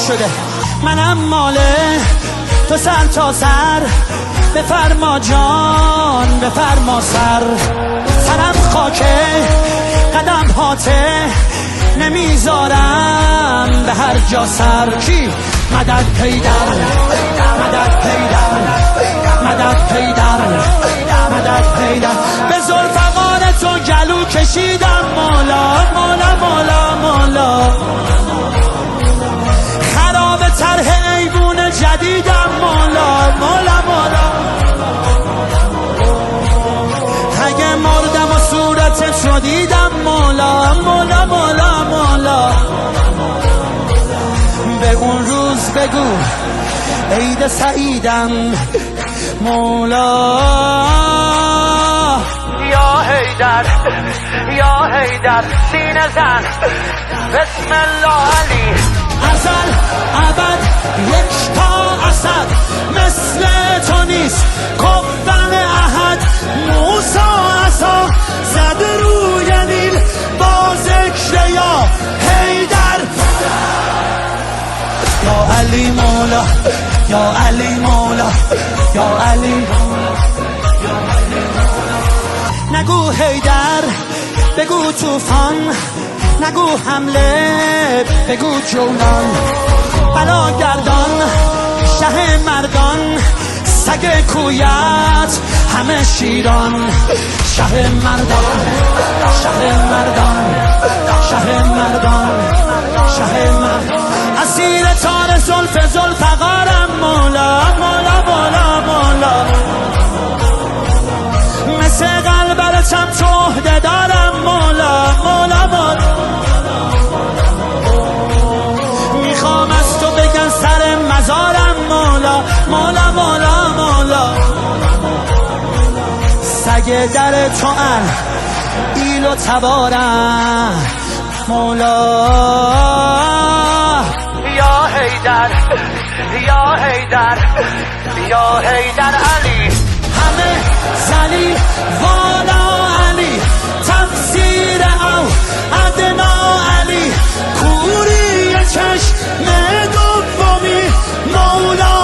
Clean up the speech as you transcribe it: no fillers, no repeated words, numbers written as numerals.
شده. منم ماله تو سر تا سر، بفرما جان بفرما سر. سرم خاکه قدم هاته، نمیذارم به هر جا سر. کی؟ مدد پیدر، مدد پیدر، مدد پیدر، مدد پیدر. به ذوالفقار تو گلو کشیدم مولا مولا مولا مولا. خراب طرح ایوون جدیدم مولا مولا مولا. اگه مردم و صورتت رو دیدم مولا مولا مولا مولا. به اون روز بگو عید سعیدم مولا. یا حیدر یا حیدر سینه زن بسم الله علی. ازل ابد یک تا اسد، مثل تو نیست کفن احد. موسی عصا زد روی نیل با ذکر یا حیدر. یا علی مولا یا علی مولا یا علی. نگو حیدر بگو طوفان، نگو حمله بگو جولان. بلاگردان شه مردان، سگ کویت همه شیران. شه مردان شه مردان شه مردان شه مردان. اسیر تار زلف ذوالفقارم مولا مولا مولا مولا. مثل قلبرتم تو عهده دارم مولا مولا مولا. میخوام از تو بگن سر مزارم مولا مولا مولا مولا. سگ در تو ایل و تبارم مولا. یا حیدر یا حیدر یا حیدر علی. همه زلی والا علی، تفسیر او ادنا علی. کوری چشم دومی مولا.